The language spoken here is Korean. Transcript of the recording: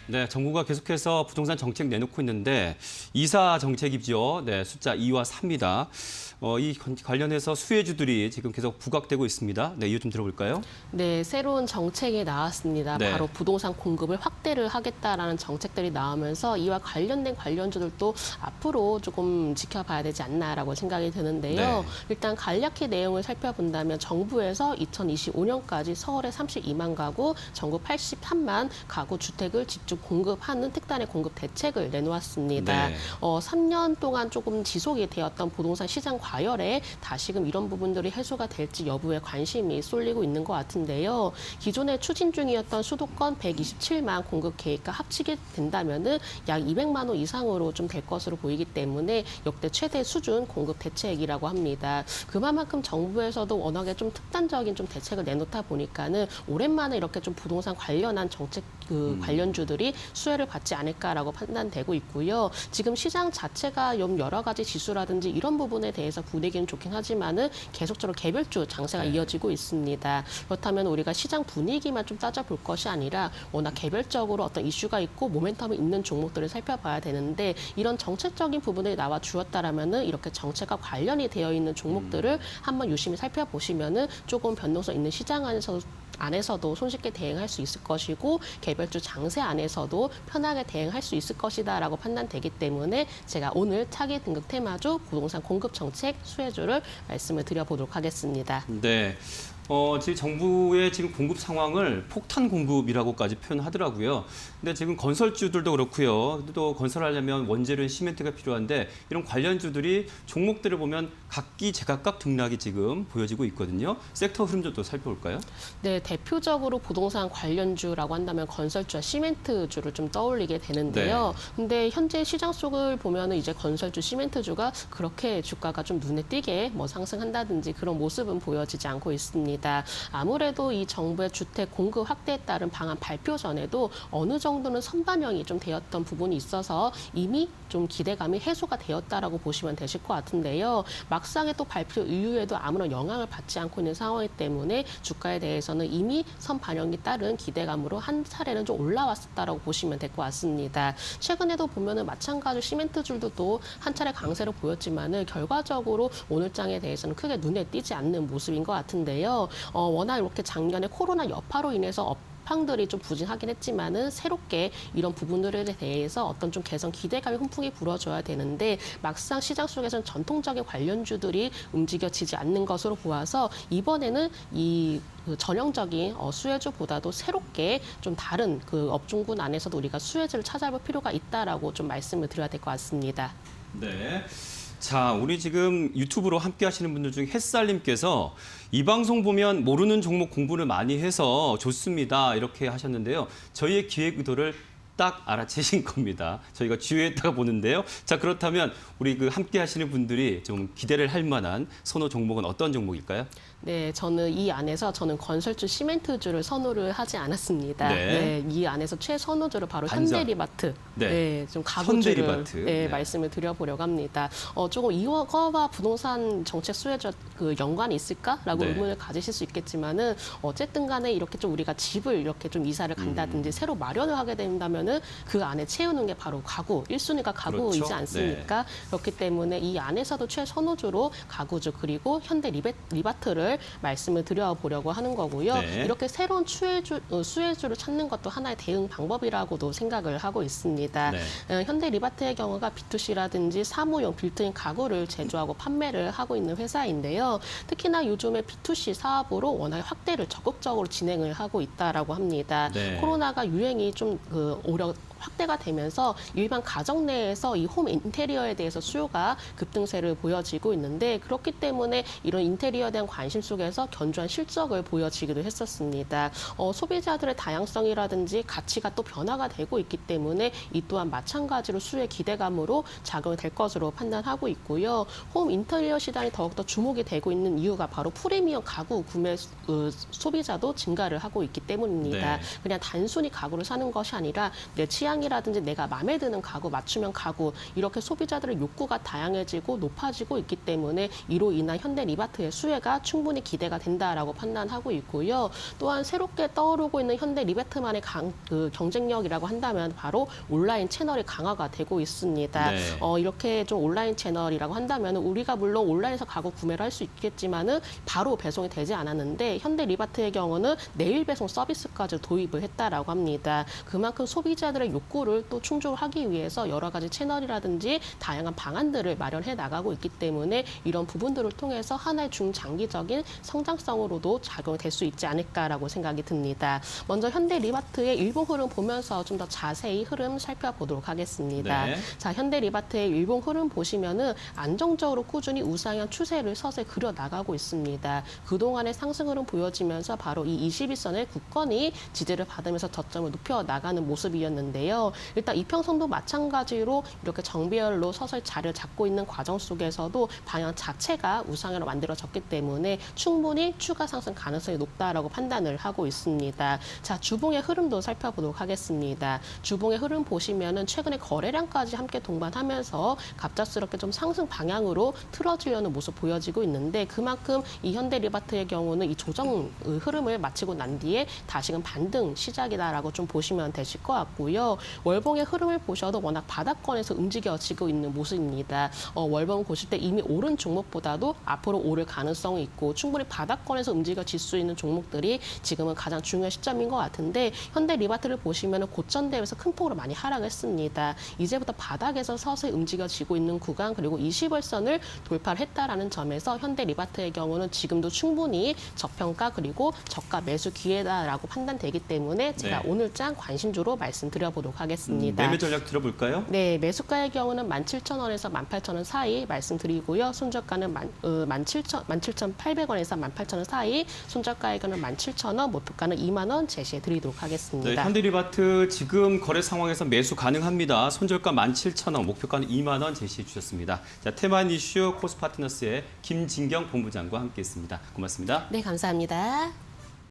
네, 정부가 계속해서 부동산 정책 내놓고 있는데 이사 정책이죠. 네, 숫자 2와 3이다. 이 관련해서 수혜주들이 지금 계속 부각되고 있습니다. 네, 이유 좀 들어볼까요? 네, 새로운 정책이 나왔습니다. 네. 바로 부동산 공급을 확대를 하겠다라는 정책들이 나오면서 이와 관련된 관련주들도 앞으로 조금 지켜봐야 되지 않나라고 생각이 드는데요. 네. 일단 간략히 내용을 살펴본다면 정부에서 2025년까지 서울에 32만 가구, 전국 83만 가구 주택을 집중 공급하는 특단의 공급 대책을 내놓았습니다. 네. 3년 동안 조금 지속이 되었던 부동산 시장 과열에 다시금 이런 부분들이 해소가 될지 여부에 관심이 쏠리고 있는 것 같은데요. 기존에 추진 중이었던 수도권 127만 공급 계획과 합치게 된다면은 약 200만 호 이상으로 좀 될 것으로 보이기 때문에 역대 최대 수준 공급 대책이라고 합니다. 그만큼 정부에서도 워낙에 좀 특단적인 좀 대책을 내놓다 보니까는 오랜만에 이렇게 좀 부동산 관련한 정책 관련주들이 수혜를 받지 않을까라고 판단되고 있고요. 지금 시장 자체가 여러 가지 지수라든지 이런 부분에 대해서 분위기는 좋긴 하지만은 계속적으로 개별주 장세가 네. 이어지고 있습니다. 그렇다면 우리가 시장 분위기만 좀 따져볼 것이 아니라 워낙 개별적으로 어떤 이슈가 있고 모멘텀이 있는 종목들을 살펴봐야 되는데 이런 정책적인 부분이 나와 주었다라면은 이렇게 정책과 관련이 되어 있는 종목들을 한번 유심히 살펴보시면은 조금 변동성 있는 시장 안에서도 손쉽게 대응할 수 있을 것이고 개별주 장세 안에서도 편하게 대응할 수 있을 것이다라고 판단되기 때문에 제가 오늘 차기 등급 테마주 부동산 공급 정책 수혜주를 말씀을 드려보도록 하겠습니다. 네. 지금 정부의 지금 공급 상황을 폭탄 공급이라고까지 표현하더라고요. 근데 지금 건설주들도 그렇고요. 또 건설하려면 원재료인 시멘트가 필요한데 이런 관련주들이 종목들을 보면 각기 제각각 등락이 지금 보여지고 있거든요. 섹터 흐름 좀 또 살펴볼까요? 네, 대표적으로 부동산 관련주라고 한다면 건설주와 시멘트주를 좀 떠올리게 되는데요. 근데 현재 시장 속을 보면은 이제 건설주, 시멘트주가 그렇게 주가가 좀 눈에 띄게 뭐 상승한다든지 그런 모습은 보여지지 않고 있습니다. 아무래도 이 정부의 주택 공급 확대에 따른 방안 발표 전에도 어느 정도는 선반영이 좀 되었던 부분이 있어서 이미 좀 기대감이 해소가 되었다라고 보시면 되실 것 같은데요. 막상에 또 발표 이후에도 아무런 영향을 받지 않고 있는 상황이기 때문에 주가에 대해서는 이미 선반영이 따른 기대감으로 한 차례는 좀 올라왔었다라고 보시면 될 것 같습니다. 최근에도 보면은 마찬가지로 시멘트줄도 또 한 차례 강세를 보였지만은 결과적으로 오늘 장에 대해서는 크게 눈에 띄지 않는 모습인 것 같은데요. 워낙 이렇게 작년에 코로나 여파로 인해서 업황들이 좀 부진하긴 했지만은 새롭게 이런 부분들에 대해서 어떤 좀 개선 기대감이 훈풍이 불어줘야 되는데 막상 시장 속에서는 전통적인 관련주들이 움직여지지 않는 것으로 보아서 이번에는 이 전형적인 수혜주보다도 새롭게 좀 다른 그 업종군 안에서도 우리가 수혜주를 찾아볼 필요가 있다라고 좀 말씀을 드려야 될 것 같습니다. 네. 자, 우리 지금 유튜브로 함께 하시는 분들 중에 햇살님께서 이 방송 보면 모르는 종목 공부를 많이 해서 좋습니다. 이렇게 하셨는데요. 저희의 기획 의도를 딱 알아채신 겁니다. 저희가 주의했다가 보는데요. 자, 그렇다면 우리 그 함께 하시는 분들이 좀 기대를 할 만한 선호 종목은 어떤 종목일까요? 네, 저는 건설주, 시멘트주를 선호를 하지 않았습니다. 네. 이 안에서 최선호주를 바로 반전. 현대리바트, 네. 좀 가구주를 현대리바트. 네. 말씀을 드려보려고 합니다. 조금 이거와 부동산 정책 수혜주 그 연관이 있을까라고 네. 의문을 가지실 수 있겠지만은 어쨌든 간에 이렇게 좀 우리가 집을 이렇게 좀 이사를 간다든지 새로 마련을 하게 된다면은 그 안에 채우는 게 바로 가구, 1순위가 가구이지 그렇죠. 않습니까? 그렇기 때문에 이 안에서도 최선호주로 가구주 그리고 현대리바트를 말씀을 드려보려고 하는 거고요. 네. 이렇게 새로운 수혜주를 찾는 것도 하나의 대응 방법이라고도 생각을 하고 있습니다. 네. 현대리바트의 경우가 B2C라든지 사무용 빌트인 가구를 제조하고 판매를 하고 있는 회사인데요. 특히나 요즘에 B2C 사업으로 워낙 확대를 적극적으로 진행을 하고 있다라고 합니다. 네. 코로나가 유행이 좀 오히려 확대가 되면서 일반 가정 내에서 이 홈 인테리어에 대해서 수요가 급등세를 보여지고 있는데 그렇기 때문에 이런 인테리어에 대한 관심 속에서 견조한 실적을 보여지기도 했었습니다. 소비자들의 다양성이라든지 가치가 또 변화가 되고 있기 때문에 이 또한 마찬가지로 수요의 기대감으로 작용이 될 것으로 판단하고 있고요. 홈 인테리어 시장이 더욱더 주목이 되고 있는 이유가 바로 프리미엄 가구 구매 소비자도 증가를 하고 있기 때문입니다. 네. 그냥 단순히 가구를 사는 것이 아니라 내 취향 취향이라든지 내가 마음에 드는 가구, 맞춤형 가구 이렇게 소비자들의 욕구가 다양해지고 높아지고 있기 때문에 이로 인한 현대 리바트의 수혜가 충분히 기대가 된다라고 판단하고 있고요. 또한 새롭게 떠오르고 있는 현대 리바트만의 경쟁력이라고 한다면 바로 온라인 채널의 강화가 되고 있습니다. 네. 이렇게 좀 온라인 채널이라고 한다면 우리가 물론 온라인에서 가구 구매를 할 수 있겠지만은 바로 배송이 되지 않았는데 현대 리바트의 경우는 내일 배송 서비스까지 도입을 했다라고 합니다. 그만큼 소비자들의 욕구를 또 충족하기 위해서 여러 가지 채널이라든지 다양한 방안들을 마련해 나가고 있기 때문에 이런 부분들을 통해서 하나의 중장기적인 성장성으로도 작용이 될 수 있지 않을까라고 생각이 듭니다. 먼저 현대 리바트의 일봉 흐름 보면서 좀 더 자세히 흐름 살펴보도록 하겠습니다. 네. 자, 현대 리바트의 일봉 흐름 보시면은 안정적으로 꾸준히 우상향 추세를 서서히 그려 나가고 있습니다. 그동안의 상승 흐름 보여지면서 바로 이 21선의 굳건히 지지를 받으면서 저점을 높여 나가는 모습이었는데요. 일단 이평선도 마찬가지로 이렇게 정비열로 서서히 자리를 잡고 있는 과정 속에서도 방향 자체가 우상향으로 만들어졌기 때문에 충분히 추가 상승 가능성이 높다라고 판단을 하고 있습니다. 자, 주봉의 흐름도 살펴보도록 하겠습니다. 주봉의 흐름 보시면은 최근에 거래량까지 함께 동반하면서 갑작스럽게 좀 상승 방향으로 틀어지려는 모습 보여지고 있는데 그만큼 이 현대 리바트의 경우는 이 조정 흐름을 마치고 난 뒤에 다시금 반등 시작이다라고 좀 보시면 되실 것 같고요. 월봉의 흐름을 보셔도 워낙 바닥권에서 움직여지고 있는 모습입니다. 월봉 보실 때 이미 오른 종목보다도 앞으로 오를 가능성이 있고 충분히 바닥권에서 움직여질 수 있는 종목들이 지금은 가장 중요한 시점인 것 같은데 현대 리바트를 보시면 고점 대비해서 큰 폭으로 많이 하락했습니다. 이제부터 바닥에서 서서히 움직여지고 있는 구간 그리고 20월선을 돌파를 했다라는 점에서 현대 리바트의 경우는 지금도 충분히 저평가 그리고 저가 매수 기회다라고 판단되기 때문에 제가 네. 오늘장 관심주로 말씀드려보도록 하겠습니다. 매매 전략 들어볼까요? 네, 매수가의 경우는 17,000원에서 18,000원 사이 말씀드리고요. 손절가는 17,800원에서 18,000원 사이, 손절가의 경우는 17,000원, 목표가는 2만 원 제시해 드리도록 하겠습니다. 네, 현대리바트 지금 거래 상황에서 매수 가능합니다. 손절가 17,000원, 목표가는 2만 원 제시해 주셨습니다. 자, 테만 이슈 코스파트너스의 김진경 본부장과 함께했습니다. 고맙습니다. 네, 감사합니다.